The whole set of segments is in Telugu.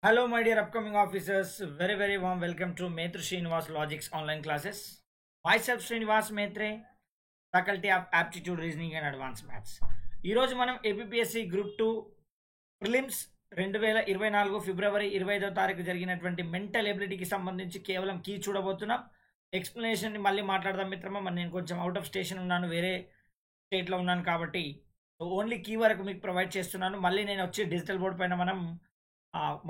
Hello, my dear upcoming officers. Very warm welcome to Maitre Srinivas Logics online classes. Myself, Srinivas Maitre, Faculty of Aptitude, Reasoning and Advanced Maths. ఈరోజు మనం ఏపీఎస్సి గ్రూప్ 2 ప్రిలిమ్స్ 2024 ఫిబ్రవరి 25వ తారీఖు జరిగినటువంటి మెంటల్ ఎబిలిటీకి సంబంధించి కేవలం కీ చూడబోతున్నాం. ఎక్స్ప్లెనేషన్ మళ్ళీ మాట్లాడదాం మిత్రమా. మరి నేను కొంచెం అవుట్ ఆఫ్ స్టేషన్ ఉన్నాను, వేరే స్టేట్లో ఉన్నాను కాబట్టి ఓన్లీ కీ వరకు మీకు ప్రొవైడ్ చేస్తున్నాను. మళ్ళీ నేను వచ్చి డిజిటల్ బోర్డ్ పైన మనం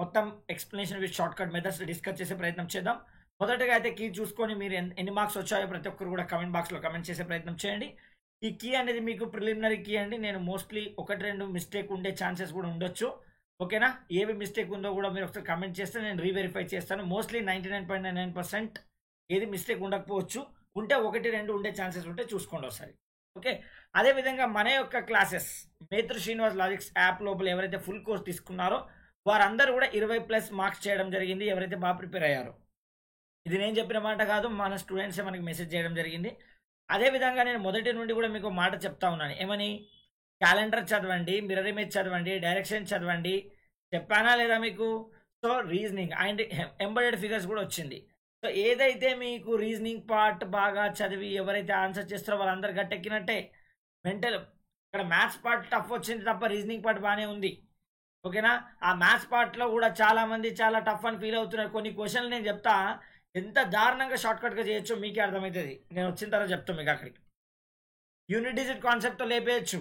మొత్తం explanation with short cut methods discuss చేసే ప్రయత్నం చేద్దాం. మొదటగా అయితే కీ చూసుకొని మీరు ఎన్ని మార్క్స్ వచ్చాయో ప్రతి ఒక్కరు కూడా కమెంట్ బాక్స్లో కమెంట్ చేసే ప్రయత్నం చేయండి. ఈ కీ అనేది మీకు ప్రిలిమినరీ కీ అండి. నేను మోస్ట్లీ 1-2 మిస్టేక్ ఉండే ఛాన్సెస్ కూడా ఉండొచ్చు. ఓకేనా, ఏవి మిస్టేక్ ఉందో కూడా మీరు ఒకసారి కమెంట్ చేస్తే నేను రీవెరిఫై చేస్తాను. మోస్ట్లీ 99.99% ఏది మిస్టేక్ ఉండకపోవచ్చు, ఉంటే 1-2 ఉండే ఛాన్సెస్ ఉంటే చూసుకోండి ఒకసారి. ఓకే, అదేవిధంగా మన యొక్క క్లాసెస్ మేత్ర శ్రీనివాస్ లాజిక్స్ యాప్ లోపల ఎవరైతే ఫుల్ కోర్స్ తీసుకున్నారో వారందరూ కూడా 20+ మార్క్స్ చేయడం జరిగింది. ఎవరైతే బాగా ప్రిపేర్ అయ్యారో, ఇది నేను చెప్పిన మాట కాదు, మన స్టూడెంట్సే మనకి మెసేజ్ చేయడం జరిగింది. అదేవిధంగా నేను మొదటి నుండి కూడా మీకు మాట చెప్తా ఉన్నాను, ఏమని? క్యాలెండర్ చదవండి, మిర్రర్ ఇమేజ్ చదవండి, డైరెక్షన్ చదవండి. చెప్పానా లేదా మీకు? So reasoning and embedded figures కూడా వచ్చింది. సో ఏదైతే మీకు రీజనింగ్ పార్ట్ బాగా చదివి ఎవరైతే ఆన్సర్ చేస్తారో వాళ్ళందరూ గట్టెక్కినట్టే. మెంటల్ ఇక్కడ మ్యాథ్స్ పార్ట్ టఫ్ వచ్చింది తప్ప రీజనింగ్ పార్ట్ బాగానే ఉంది. ఓకేనా, ఆ మ్యాథ్స్ పార్ట్లో కూడా చాలామంది చాలా టఫ్ అని ఫీల్ అవుతున్నారు. కొన్ని క్వశ్చన్లు నేను చెప్తా, ఎంత దారుణంగా షార్ట్కట్గా చేయొచ్చో మీకే అర్థమవుతుంది. నేను వచ్చిన తర్వాత చెప్తాను మీకు. అక్కడికి యూనిట్ డిజిట్ కాన్సెప్ట్తో లేపేయచ్చు.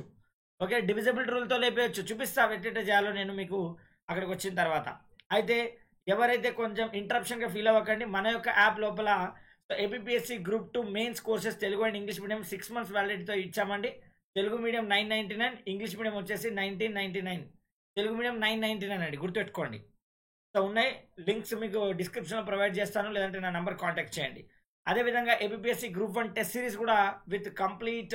Okay, divisible రూల్తో లేపేయచ్చు. చూపిస్తా ఎట్ట చేయాలో నేను మీకు అక్కడికి వచ్చిన తర్వాత. అయితే ఎవరైతే కొంచెం ఇంటరప్షన్గా ఫీల్ అవ్వకండి. మన యొక్క యాప్ లోపల APSC group 2 mains courses Telugu and English medium 6 months వ్యాలిడిటీతో ఇచ్చామండి. తెలుగు మీడియం 999, ఇంగ్లీష్ మీడియం వచ్చేసి 1999. తెలుగు మీడియం 999 అండి, గుర్తుపెట్టుకోండి. సో ఉన్నాయి లింక్స్ మీకు డిస్క్రిప్షన్లో ప్రొవైడ్ చేస్తాను, లేదంటే నా నెంబర్ కాంటాక్ట్ చేయండి. అదేవిధంగా ఏపీఎస్సి గ్రూప్ 1 టెస్ట్ సిరీస్ కూడా with complete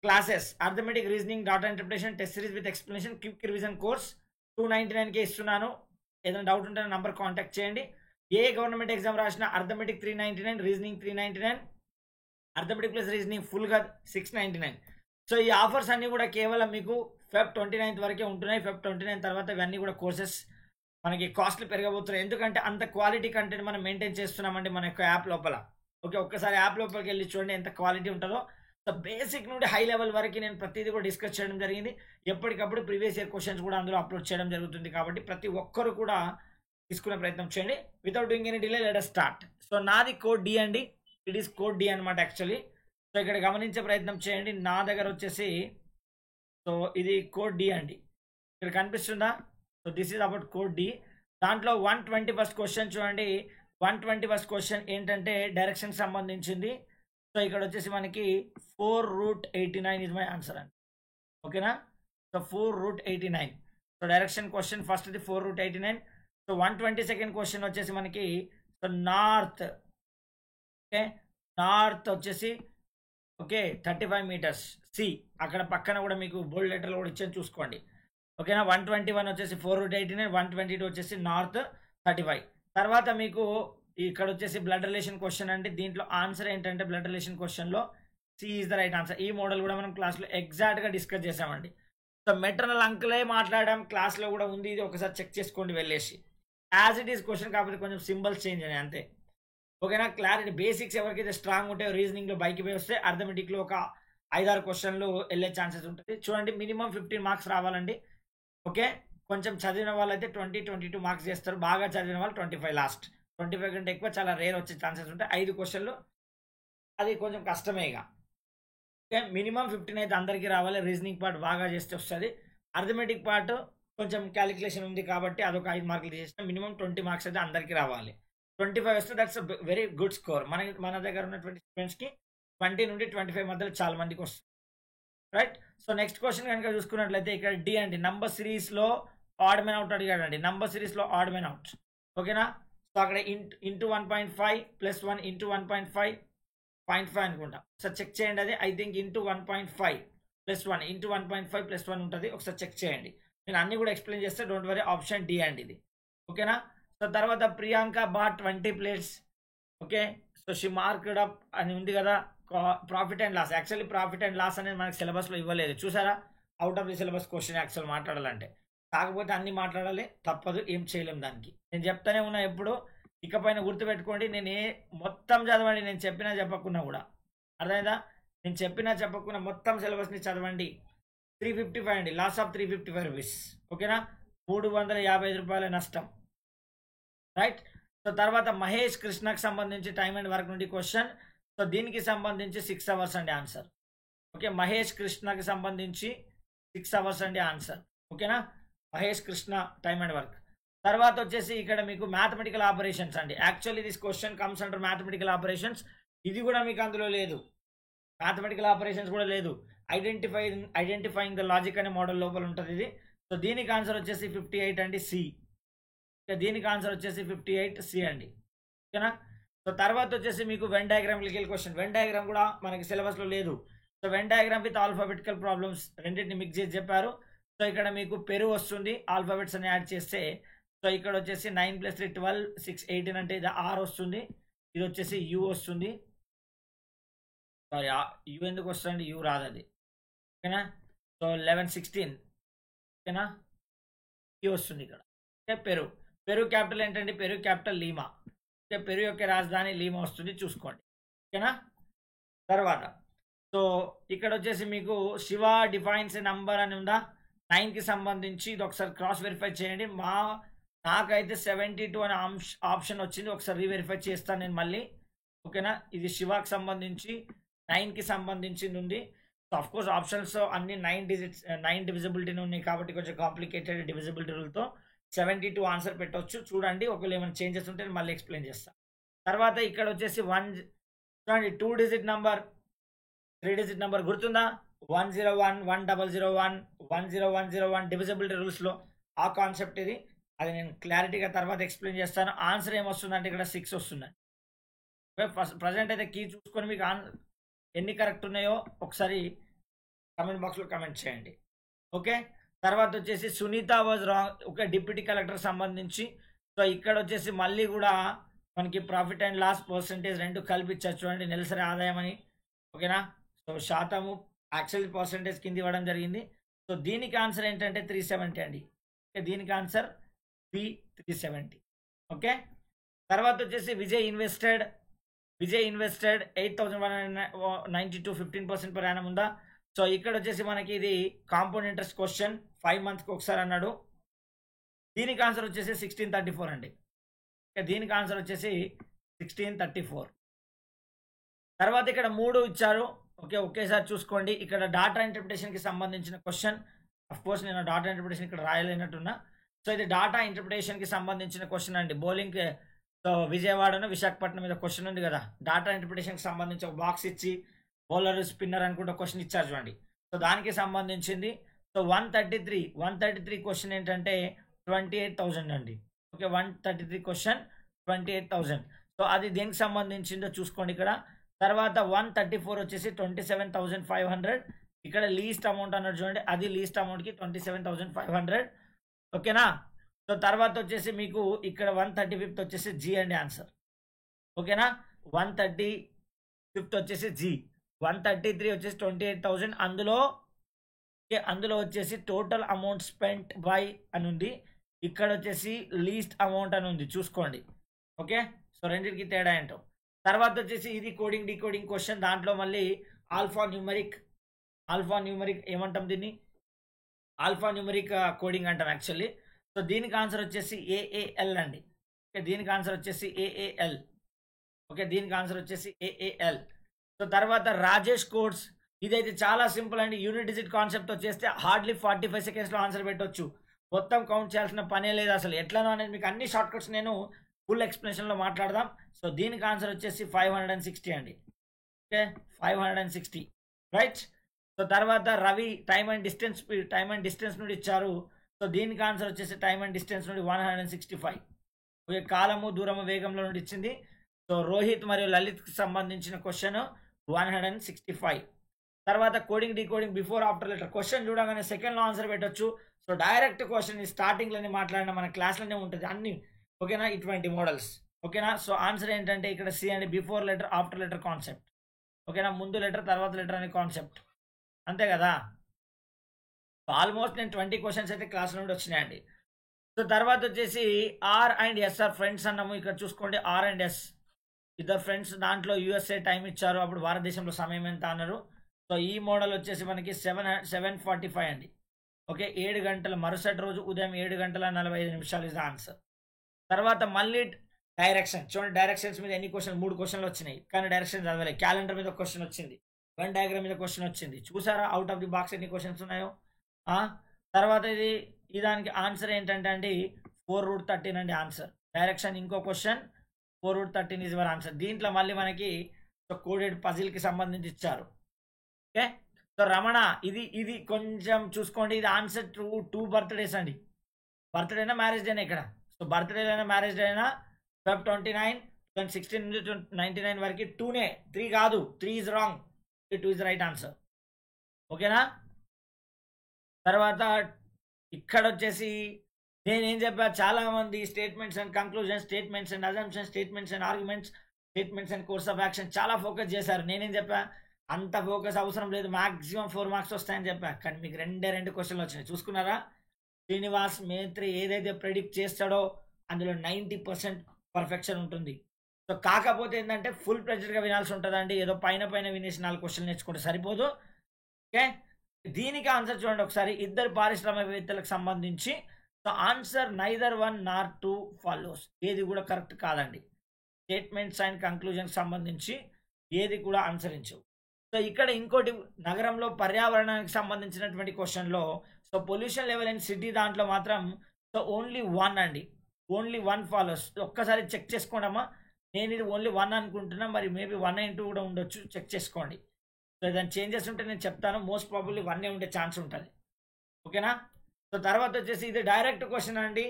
classes, arithmetic, reasoning, data interpretation test series with explanation, quick revision course 299కే ఇస్తున్నాను. ఏదైనా డౌట్ ఉంటే నా నెంబర్ కాంటాక్ట్ చేయండి. ఏ గవర్నమెంట్ ఎగ్జామ్ రాసినా arithmetic 399, reasoning 399, arithmetic plus reasoning ఫుల్గా 699. సో ఈ ఆఫర్స్ అన్నీ కూడా కేవలం మీకు Feb 29th వరకే ఉంటున్నాయి. Feb 29 తర్వాత ఇవన్నీ కూడా కోర్సెస్ మనకి కాస్ట్లు పెరగబోతున్నాయి. ఎందుకంటే అంత క్వాలిటీ కంటెంట్ మనం మెయింటైన్ చేస్తున్నామండి మన యొక్క యాప్ లోపల. ఓకే, ఒక్కసారి యాప్ లోపలికి వెళ్ళి చూడండి ఎంత క్వాలిటీ ఉంటుందో. సో బేసిక్ నుండి హై లెవెల్ వరకు నేను ప్రతిదీ కూడా డిస్కస్ చేయడం జరిగింది. ఎప్పటికప్పుడు ప్రీవియస్ ఇయర్ క్వశ్చన్స్ కూడా అందులో అప్లోడ్ చేయడం జరుగుతుంది. కాబట్టి ప్రతి ఒక్కరు కూడా తీసుకునే ప్రయత్నం చేయండి. Without doing any delay let us start. So నాది కోడ్ డి అండి, ఇట్ ఈస్ కోడ్ డి అనమాట యాక్చువల్లీ. సో ఇక్కడ గమనించే ప్రయత్నం చేయండి. నా దగ్గర వచ్చేసి సో ఇది కోడ్ డి అండి, ఇక్కడ కనిపిస్తుందా? So this is about code D. దాంట్లో 121st క్వశ్చన్ చూడండి. 121st క్వశ్చన్ ఏంటంటే డైరెక్షన్ సంబంధించింది. సో ఇక్కడ వచ్చేసి మనకి 4√89 ఇస్ మై ఆన్సర్ అండి. ఓకేనా, so 4√89. So direction question first ఇది 4√89. సో 122nd క్వశ్చన్ వచ్చేసి మనకి సో నార్త్. ఓకే, నార్త్ వచ్చేసి ఓకే 35 meters సి. అక్కడ పక్కన కూడా మీకు బోల్డ్ లెటర్లు కూడా ఇచ్చాను చూసుకోండి. ఓకేనా, 121 వచ్చేసి 4√89, 122 వచ్చేసి నార్త్ 35. తర్వాత మీకు ఇక్కడ వచ్చేసి బ్లడ్ రిలేషన్ క్వశ్చన్ అండి. దీంట్లో ఆన్సర్ ఏంటంటే బ్లడ్ రిలేషన్ క్వశ్చన్లో C is the right answer. ఈ మోడల్ కూడా మనం క్లాస్లో ఎగ్జాక్ట్గా డిస్కస్ చేసామండి. సో మెటర్నల్ అంకులే మాట్లాడాం, క్లాస్లో కూడా ఉంది. ఇది ఒకసారి చెక్ చేసుకోండి వెళ్ళేసి. యాజ్ ఇట్ ఈస్ క్వశ్చన్, కాకపోతే కొంచెం సింబల్స్ చేంజ్ అని అంతే. ఓకేనా, క్లారిటీ బేసిక్స్ ఎవరికైతే స్ట్రాంగ్ ఉంటాయో రీజనింగ్లో బైక్ పోయి వస్తే అర్థమెటిక్లో ఒక 5-6 క్వశ్చన్లు వెళ్ళే ఛాన్సెస్ ఉంటుంది. చూడండి, మినిమం 15 మార్క్స్ రావాలండి. ఓకే, కొంచెం చదివిన వాళ్ళైతే 20-22 మార్క్స్ చేస్తారు. బాగా చదివిన వాళ్ళు 25 లాస్ట్. 25 కంటే ఎక్కువ చాలా రేర్ వచ్చే ఛాన్సెస్ ఉంటాయి. 5 క్వశ్చన్లు అది కొంచెం కష్టమే. ఇక ఓకే, మినిమం 15 అయితే అందరికీ రావాలి. రీజనింగ్ పార్ట్ బాగా చేస్తే వస్తుంది. అర్థమెటిక్ పార్ట్ కొంచెం క్యాలిక్యులేషన్ ఉంది కాబట్టి అదొక 5 మార్కులు చేసిన మినిమం 20 మార్క్స్ అయితే అందరికీ రావాలి. 25 వస్తే దట్స్ వెరీ గుడ్ స్కోర్. మన దగ్గర ఉన్నటువంటి స్టూడెంట్స్కి 20 నుండి 25 మధ్యలో చాలా మందికి వస్తుంది. రైట్, సో నెక్స్ట్ క్వశ్చన్ కనుక చూసుకున్నట్లయితే ఇక్కడ డి అండి, నంబర్ సిరీస్లో ఆడ్ మెన్ అవుట్ అడిగాడండి. నంబర్ సిరీస్లో ఆడ్ మెన్ అవుట్. ఓకేనా, సో అక్కడ ఇంటూ 1.5 + 1 ఇంటూ 1.5 0.5 అనుకుంటా. ఒకసారి చెక్ చేయండి. అది ఐ థింక్ ఇంటూ 1.5 + 1 ఇంటూ 1.5 + 1 ఉంటుంది. ఒకసారి చెక్ చేయండి. నేను అన్ని కూడా ఎక్స్ప్లెయిన్ చేస్తే డోంట్ వరీ. ఆప్షన్ డి అండి ఇది. ఓకేనా, సో తర్వాత Priyanka bought 20 plates. Okay, so she marked up అని ఉంది కదా. Profit and loss, actually profit and loss అనేది మనకి సిలబస్లో ఇవ్వలేదు చూసారా. Out of the syllabus question actual మాట్లాడాలంటే. కాకపోతే అన్ని మాట్లాడాలి, తప్పదు, ఏం చేయలేం దానికి. నేను చెప్తానే ఉన్నా ఎప్పుడు, ఇకపైన గుర్తుపెట్టుకోండి. మొత్తం చదవండి, నేను చెప్పినా చెప్పకున్నా కూడా. అర్థమైందా? నేను చెప్పినా చెప్పకున్నా మొత్తం సిలబస్ని చదవండి. 355 అండి, లాస్ ఆఫ్ 355 రూపీస్. ఓకేనా? 355 రూపాయల నష్టం. రైట్. సో తర్వాత మహేష్ కృష్ణకు సంబంధించి టైం అండ్ వర్క్ నుండి క్వశ్చన్. సో దీనికి సంబంధించి 6 అవర్స్ అండి ఆన్సర్. ఓకే, మహేష్ కృష్ణకి సంబంధించి 6 అవర్స్ అండి ఆన్సర్. ఓకేనా? Mahesh Krishna time and work. తర్వాత వచ్చేసి ఇక్కడ మీకు మ్యాథమెటికల్ ఆపరేషన్స్ అండి. Actually this question comes under mathematical operations. ఇది కూడా మీకు అందులో లేదు, మ్యాథమెటికల్ ఆపరేషన్స్ కూడా లేదు. ఐడెంటిఫైయింగ్ ద లాజిక్ అనే మోడల్ లోపల ఉంటుంది ఇది. సో దీనికి ఆన్సర్ వచ్చేసి 58 అండి, సి. దీనికి ఆన్సర్ వచ్చేసి 58 సి అండి. ఓకేనా? సో తర్వాత వచ్చేసి మీకు Venn diagram Likhil question. Venn diagram కూడా మనకి సిలబస్లో లేదు. So Venn diagram with alphabetical problems రెండింటిని మిక్స్ చేసి చెప్పారు. సో ఇక్కడ మీకు పెరు వస్తుంది, ఆల్ఫాబెట్స్ అని యాడ్ చేస్తే. సో ఇక్కడ వచ్చేసి 9 + 3 12, 6 18 అంటే ఇది ఆర్ వస్తుంది. ఇది వచ్చేసి యూ వస్తుంది. సారీ, యూ ఎందుకు వస్తుంది? యూ రాదు అది. ఓకేనా? సో 11 16. ఓకేనా? యూ వస్తుంది ఇక్కడ. ఓకే, పెరు క్యాపిటల్ ఏంటండి? Peru capital Lima. Okay, Peru యొక్క రాజధాని లీమా వస్తుంది, చూసుకోండి. ఓకేనా? తర్వాత సో ఇక్కడ వచ్చేసి మీకు శివ డిఫైన్స్ ఏ నంబర్ అని ఉందా 9కి సంబంధించి. ఇది ఒకసారి క్రాస్ వెరిఫై చేయండి. నాకైతే 72 అనే ఆప్షన్ వచ్చింది, ఒకసారి రీవెరిఫై చేస్తాను నేను మళ్ళీ. ఓకేనా? ఇది శివాకి సంబంధించి 9కి సంబంధించింది ఉంది. సో అఫ్ కోర్స్ ఆప్షన్స్ అన్ని 9 డివిజిబిలిటీని ఉన్నాయి కాబట్టి కొంచెం కాంప్లికేటెడ్ డివిజిబిలిటీ రూల్తో 72 ఆన్సర్ పెట్టవచ్చు. చూడండి, ఒకవేళ ఏమైనా చేంజెస్ ఉంటే మళ్ళీ ఎక్స్ప్లెయిన్ చేస్తాను. తర్వాత ఇక్కడ వచ్చేసి 1 చూడండి, 2 డిజిట్ నంబర్, 3 డిజిట్ నంబర్ గుర్తుందా? 101 1001 10101 డివిజిబిలిటీ రూల్స్లో ఆ కాన్సెప్ట్ ఇది. అది నేను క్లారిటీగా తర్వాత ఎక్స్ప్లెయిన్ చేస్తాను. ఆన్సర్ ఏమొస్తుందంటే ఇక్కడ 6 వస్తుందండి. ప్రజెంట్ అయితే కీ చూసుకొని మీకు ఎన్ని కరెక్ట్ ఉన్నాయో ఒకసారి కమెంట్ బాక్స్లో కమెంట్ చేయండి. ఓకే, తర్వాత వచ్చేసి Sunita was wrong. Okay, deputy collector సంబంధించి. సో ఇక్కడ వచ్చేసి మళ్ళీ కూడా మనకి ప్రాఫిట్ అండ్ లాస్ పర్సంటేజ్ రెండు కల్పించచ్చు. చూడండి, నెలసరి ఆదాయం అని. ఓకేనా? సో శాతము యాక్చువల్ పర్సంటేజ్ కింద ఇవ్వడం జరిగింది. సో దీనికి ఆన్సర్ ఏంటంటే 370 అండి. ఓకే, దీనికి ఆన్సర్ బి 370. ఓకే, తర్వాత వచ్చేసి విజయ్ ఇన్వెస్టెడ్ 8,192 15% పర్ యానం ఉందా. సో ఇక్కడ వచ్చేసి మనకి ఇది కాంపౌండ్ ఇంట్రెస్ట్ క్వశ్చన్, 5 మంత్స్కి ఒకసారి అన్నాడు. దీనికి ఆన్సర్ వచ్చేసి 1634 అండి. దీనికి ఆన్సర్ వచ్చేసి 1634. తర్వాత ఇక్కడ 3 ఇచ్చారు. ఓకే, ఒకేసారి చూసుకోండి. ఇక్కడ డాటా ఇంటర్ప్రిటేషన్కి సంబంధించిన క్వశ్చన్. అఫ్ కోర్స్ నేను డాటా ఇంటర్ప్రిటేషన్ ఇక్కడ రాయలేనట్టున్నా. సో ఇది డాటా ఇంటర్ప్రిటేషన్కి సంబంధించిన క్వశ్చన్ అండి. బౌలింగ్ సో విజయవాడను విశాఖపట్నం మీద క్వశ్చన్ ఉంది కదా, డాటా ఇంటర్ప్రిటేషన్కి సంబంధించి ఒక బాక్స్ ఇచ్చి బౌలర్ స్పిన్నర్ అనుకుంటే క్వశ్చన్ ఇచ్చారు చూడండి. సో దానికి సంబంధించింది. సో 133 క్వశ్చన్ ఏంటంటే 28,000 అండి. Okay, 133 question 28,000. సో అది దేనికి సంబంధించిందో చూసుకోండి ఇక్కడ. తర్వాత 134 వచ్చేసి 27,500. ఇక్కడ లీస్ట్ అమౌంట్ అన్నట్టు చూడండి, అది లీస్ట్ అమౌంట్కి 27,500. ఓకేనా? సో తర్వాత వచ్చేసి మీకు ఇక్కడ 135th వచ్చేసి జీ అండి ఆన్సర్. ఓకేనా? 135th వచ్చేసి జీ. 133 వచ్చేసి 28,000. అందులో వచ్చేసి టోటల్ అమౌంట్ స్పెంట్ బై అని ఉంది. ఇక్కడ వచ్చేసి లీస్ట్ అమౌంట్ అని ఉంది, చూసుకోండి. ఓకే, సో రెండింటికి తేడా ఏంటో. తర్వాత వచ్చేసి ఇది కోడింగ్ డీకోడింగ్ క్వశ్చన్. దాంట్లో మళ్ళీ ఆల్ఫా న్యూమరిక్ ఏమంటాం దీన్ని? ఆల్ఫా న్యూమరిక్ కోడింగ్ అంటాం యాక్చువల్లీ. సో దీనికి ఆన్సర్ వచ్చేసి ఏఏఎల్ అండి. ఓకే, దీనికి ఆన్సర్ వచ్చేసి ఏఏఎల్. ఓకే, దీనికి ఆన్సర్ వచ్చేసి ఏఏఎల్. సో తర్వాత రాజేష్ కోడ్స్. ఇదైతే చాలా సింపుల్ అండి. యూనిట్ డిజిట్ కాన్సెప్ట్ వచ్చేస్తే హార్డ్లీ 45 సెకండ్స్లో ఆన్సర్ పెట్టవచ్చు. మొత్తం కౌంట్ చేయాల్సిన పనే లేదు అసలు. ఎట్లనో అనేది మీకు అన్ని షార్ట్ కట్స్ నేను ఫుల్ ఎక్స్ప్లెనేషన్లో మాట్లాడదాం. సో దీనికి ఆన్సర్ వచ్చేసి 560 అండి. ఓకే, 560. రైట్. సో తర్వాత రవి టైమ్ అండ్ డిస్టెన్స్ నుండి ఇచ్చారు. సో దీనికి ఆన్సర్ వచ్చేసి టైమ్ అండ్ డిస్టెన్స్ నుండి 165. ఓకే, కాలము దూరము వేగంలో నుండి ఇచ్చింది. సో రోహిత్ మరియు లలిత్కి సంబంధించిన క్వశ్చన్ 165. తర్వాత coding decoding before after letter question చూడగానే సెకండ్లో ఆన్సర్ పెట్టచ్చు. సో డైరెక్ట్ క్వశ్చన్ స్టార్టింగ్లోనే మాట్లాడిన మన క్లాస్లోనే ఉంటుంది అన్ని. ఓకేనా? ఇటువంటి మోడల్స్. ఓకేనా? సో ఆన్సర్ ఏంటంటే ఇక్కడ సి అండి, before letter after letter concept. ఓకేనా? ముందు లెటర్ తర్వాత లెటర్ అనే కాన్సెప్ట్, అంతే కదా. ఆల్మోస్ట్ నేను 20 క్వశ్చన్స్ అయితే క్లాస్ నుండి వచ్చినాయండి. సో తర్వాత వచ్చేసి R and S R friends అన్నాము. ఇక్కడ చూసుకోండి ఆర్ అండ్ ఎస్ ఇద్దరు ఫ్రెండ్స్, దాంట్లో యూఎస్ఏ టైం ఇచ్చారు, అప్పుడు భారతదేశంలో సమయం ఎంత అన్నారు. సో ఈ మోడల్ వచ్చేసి మనకి 7:45 అండి. ఓకే, 7 గంటల మరుసటి రోజు ఉదయం 7:45 ఇస్ ద ఆన్సర్. తర్వాత మళ్ళీ డైరెక్షన్ చూడండి, డైరెక్షన్స్ మీద ఎన్ని క్వశ్చన్ 3 క్వశ్చన్లు వచ్చినాయి, కానీ డైరెక్షన్ చదవలే. క్యాలెండర్ మీద క్వశ్చన్ వచ్చింది, వెన్ డయాగ్రామ్ మీద క్వశ్చన్ వచ్చింది. చూసారా అవుట్ ఆఫ్ ది బాక్స్ ఎన్ని క్వశ్చన్స్ ఉన్నాయో. తర్వాత ఈ దానికి ఆన్సర్ ఏంటంటే అండి 4√13 అండి ఆన్సర్. డైరెక్షన్ ఇంకో క్వశ్చన్, 4√13 ఇస్ యువర్ ఆన్సర్. దీంట్లో మళ్ళీ మనకి కోడెడ్ పజిల్కి సంబంధించి ఇచ్చారు. ఓకే, సో రమణ ఇది కొంచెం చూసుకోండి, ఇది ఆన్సర్ 2 బర్త్డేస్ అండి. బర్త్డేనా మ్యారేజ్ డేనా ఇక్కడ. సో బర్త్డే అయినా మ్యారేజ్ డే అయినా Feb 29, 2016 నుంచి 99 వరకు 2నే, 3 కాదు. 3 is wrong, 2 is right answer. ఓకేనా. తర్వాత ఇక్కడ వచ్చేసి నేనేం చెప్పా, చాలా మంది statements and conclusion, statements and assumption, statements and arguments, statements and course of action చాలా ఫోకస్ చేశారు. నేనేం చెప్పా, అంత ఫోకస్ అవసరం లేదు, మాక్సిమం 4 మార్క్స్ వస్తాయని చెప్పా. కానీ మీకు 2 క్వశ్చన్లు వచ్చినాయి, చూసుకున్నారా. శ్రీనివాస్ మేత్రి ఏదైతే ప్రెడిక్ట్ చేస్తాడో అందులో 90% పర్ఫెక్షన్ ఉంటుంది. సో కాకపోతే ఏంటంటే ఫుల్ ప్రెజర్గా వినాల్సి ఉంటుందండి. ఏదో పైన వినేసి 4 క్వశ్చన్లు నేర్చుకుంటే సరిపోదు. ఓకే, దీనికి ఆన్సర్ చూడండి ఒకసారి. ఇద్దరు పారిశ్రామికవేత్తలకు సంబంధించి so answer neither 1 nor 2 follows. ఏది కూడా కరెక్ట్ కాదండి. స్టేట్మెంట్స్ అండ్ కంక్లూజన్కి సంబంధించి ఏది కూడా అనుసరించవు. సో ఇక్కడ ఇంకోటి, నగరంలో పర్యావరణానికి సంబంధించినటువంటి క్వశ్చన్లో so pollution level in city దాంట్లో మాత్రం సో ఓన్లీ 1 అండి, ఓన్లీ 1 ఫాలోస్. ఒక్కసారి చెక్ చేసుకోండమ్మా. నేను ఇది ఓన్లీ 1 అనుకుంటున్నా, మరి మేబీ 1 and 2 కూడా ఉండొచ్చు, చెక్ చేసుకోండి. సో ఏదైనా చేంజెస్ ఉంటే నేను చెప్తాను. మోస్ట్ ప్రాబబ్లీ 1 ఉండే ఛాన్స్ ఉంటుంది. ఓకేనా. సో తర్వాత వచ్చేసి ఇది డైరెక్ట్ క్వశ్చన్ అండి.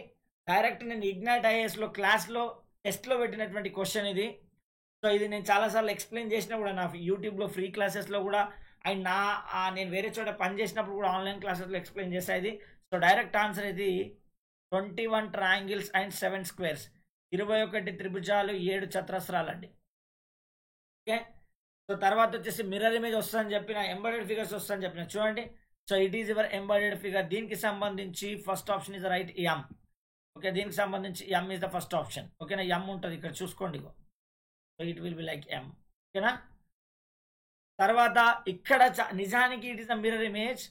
డైరెక్ట్ నేను ఇగ్నైట్ ఐఏఎస్లో క్లాస్లో టెస్ట్లో పెట్టినటువంటి క్వశ్చన్ ఇది. సో ఇది నేను చాలాసార్లు ఎక్స్ప్లెయిన్ చేసినా కూడా, నా యూట్యూబ్లో ఫ్రీ క్లాసెస్లో కూడా అండ్ నేను వేరే చోట పని చేసినప్పుడు కూడా ఆన్లైన్ క్లాసెస్లో ఎక్స్ప్లెయిన్ చేస్తాను ఇది. సో డైరెక్ట్ ఆన్సర్ ఇది 21 ట్రయాంగిల్స్ అండ్ 7 స్క్వేర్స్, 21 త్రిభుజాలు 7 చతురస్రాలు అండి. ఓకే, సో తర్వాత వచ్చేసి మిర్రర్ ఇమేజ్ వస్తుందని చెప్పిన, ఎంబెడెడ్ ఫిగర్స్ వస్తుందని చెప్పిన. చూడండి, so it is your embedded figure. దీనికి సంబంధించి first option is right, M. Okay, దీనికి సంబంధించి M is the first option. ఓకేనా, ఎం ఉంటుంది ఇక్కడ చూసుకోండి. So it will be like M. ఓకేనా. తర్వాత ఇక్కడ నిజానికి it is the mirror image,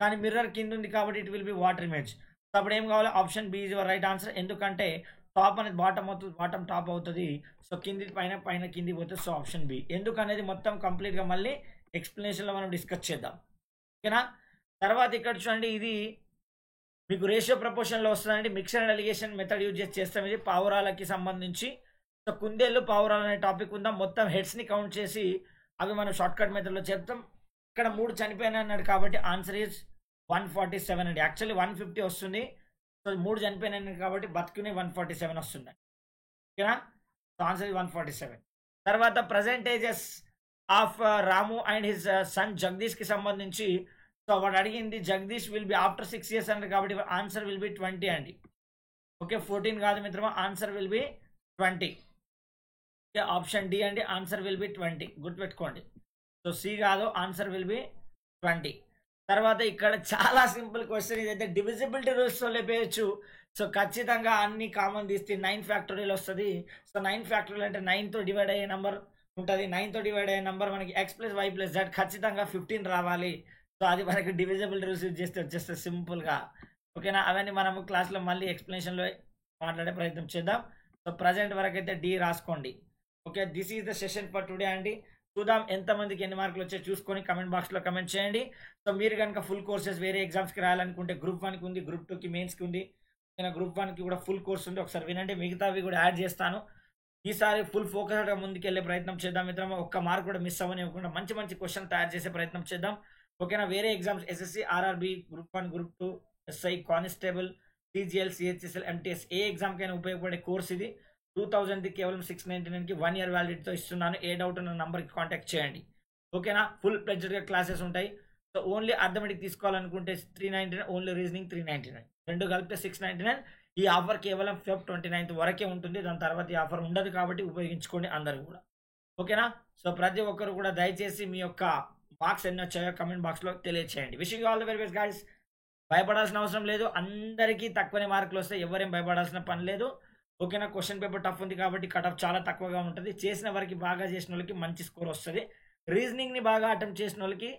కానీ మిర్రర్ కింద ఉంది కాబట్టి it will be water image. So అప్పుడు ఏం కావాలి, option B is your right answer. ఎందుకంటే టాప్ అనేది బాటమ్ అవుతుంది, బాటమ్ టాప్ అవుతుంది. సో కింది పైన కింది పోతుంది. So option B. ఎందుకు అనేది మొత్తం కంప్లీట్గా మళ్ళీ ఎక్స్ప్లెనేషన్లో మనం డిస్కస్ చేద్దాం. ఓకేనా. తర్వాత ఇక్కడ చూడండి, ఇది మీకు రేషియో ప్రపోర్షన్లో వస్తుందండి. Mixer and allegation method use చేస్తాం. ఇది పావురాలకి సంబంధించి. సో కుందేళ్ళు పావురాలు అనే టాపిక్ ఉందాం. మొత్తం హెడ్స్ని కౌంట్ చేసి అవి మనం షార్ట్కట్ మెథడ్లో చెప్తాం. ఇక్కడ 3 చనిపోయినా అన్నాడు కాబట్టి ఆన్సర్ ఈజ్ 147 అండి. యాక్చువల్లీ 150 వస్తుంది. సో 3 చనిపోయినాయి కాబట్టి బతుకునే 147 వస్తుంది. ఓకేనా. So answer is 147. తర్వాత percentages of Ramu and his son జగదీష్కి సంబంధించి సో వాడు అడిగింది Jagadish will be after 6 years అన్నారు కాబట్టి ఆన్సర్ విల్ బి 20 అండి. ఓకే, 14 కాదు మిత్రమా, answer will be 20. Okay, option D అండి, ఆన్సర్ విల్ బి 20. గుర్తుపెట్టుకోండి. సో సి కాదు, ఆన్సర్ విల్ బి 20. తర్వాత ఇక్కడ చాలా సింపుల్ క్వశ్చన్, ఇదైతే డివిజిబిలిటీ రూల్స్తో లేపేయచ్చు. సో ఖచ్చితంగా అన్ని కామన్ తీస్తే 9 ఫ్యాక్టోరియల్ వస్తుంది. సో 9 ఫ్యాక్టోరియల్ అంటే 9తో డివైడ్ అయ్యే నెంబర్ ఉంటుంది. 9తో డివైడ్ అయ్యే నెంబర్ మనకి x + y + z ఖచ్చితంగా 15 రావాలి. సో అది మనకి డివిజిబిలిటీ రూల్స్ యూజ్ చేస్తే వచ్చేస్తే సింపుల్గా. ఓకేనా. అవన్నీ మనము క్లాస్లో మళ్ళీ ఎక్స్ప్లెనేషన్లో మాట్లాడే ప్రయత్నం చేద్దాం. సో ప్రజెంట్ వరకు అయితే డి రాసుకోండి. Okay, this is the session for today అండి. చూద్దాం ఎంతమందికి ఎన్ని మార్కులు వచ్చాయో చూసుకొని కమెంట్ బాక్స్లో కమెంట్ చేయండి. సో మీరు కనుక ఫుల్ కోర్సెస్ వేరే ఎగ్జామ్స్కి రాయాలనుకుంటే గ్రూప్ 1కి ఉంది, గ్రూప్ 2కి మెయిన్స్కి ఉంది. గ్రూప్ 1కి కూడా ఫుల్ కోర్స్ ఉంది, ఒకసారి వినండి. మిగతావి కూడా యాడ్ చేస్తాను. ఈసారి ఫుల్ ఫోకస్డ్గా ముందుకెళ్ళే ప్రయత్నం చేద్దాం మిత్రమా. ఒక్క మార్క్ కూడా మిస్ అవ్వనివ్వకుండా మంచి క్వశ్చన్ తయారు చేసే ప్రయత్నం చేద్దాం. ఓకేనా. వేరే exams SSC, RRB, group 1, group 2, SI, constable, CGL, CHSL, MTS ఏ ఎగ్జామ్కైనా ఉపయోగపడే కోర్స్ ఇది. 2000ది కేవలం 699కి 1 year వ్యాలిడిటీతో ఇస్తున్నాను. ఏ డౌట్ ఉన్న నంబర్కి కాంటాక్ట్ చేయండి. ఓకేనా. ఫుల్ ప్లెజర్గా క్లాసెస్ ఉంటాయి. సో ఓన్లీ అర్థమెటిక్ తీసుకోవాలనుకుంటే 399, ఓన్లీ రీజనింగ్ 399, రెండు కలిపితే 699. ఈ ఆఫర్ కేవలం Feb 29th వరకే ఉంటుంది. దాని తర్వాత ఈ ఆఫర్ ఉండదు కాబట్టి ఉపయోగించుకోండి అందరూ కూడా. ఓకేనా. సో ప్రతి ఒక్కరు కూడా దయచేసి మీ యొక్క మార్క్స్ ఎన్ని వచ్చాయో కమెంట్ బాక్స్లో తెలియచేయండి. Wishing you all the very best guys. భయపడాల్సిన అవసరం లేదు. అందరికీ తక్కువనే మార్కులు వస్తాయి. ఎవరేం భయపడాల్సిన పని లేదు. ఓకేనా. క్వెషన్ పేపర్ టఫ్ ఉంది కాబట్టి కట్ ఆఫ్ చాలా తక్కువగా ఉంటది. చేసిన వరకి బాగా చేసినోళ్ళకి మంచి స్కోర్ వస్తది. రీజనింగ్‌ని బాగా అటెంప్ట్ చేసినోళ్ళకి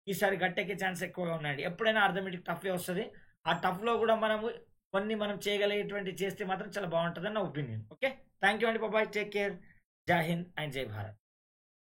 ఈసారి గట్టెక్కే ఛాన్స్ ఎక్కువగా ఉన్నాయండి. ఎప్పుడైనా అర్థమెటిక్ టఫే వస్తది. ఆ టఫ్‌లో గూడా కొన్ని మనం చేయగలిగేటువంటివి చేస్తే మాత్రం చాలా బావుంటదని నా ఒపీనియన్. ఓకే. థాంక్ యూ అండి. బాయ్. Take care. జై హింద్ అండ్ జై భారత్.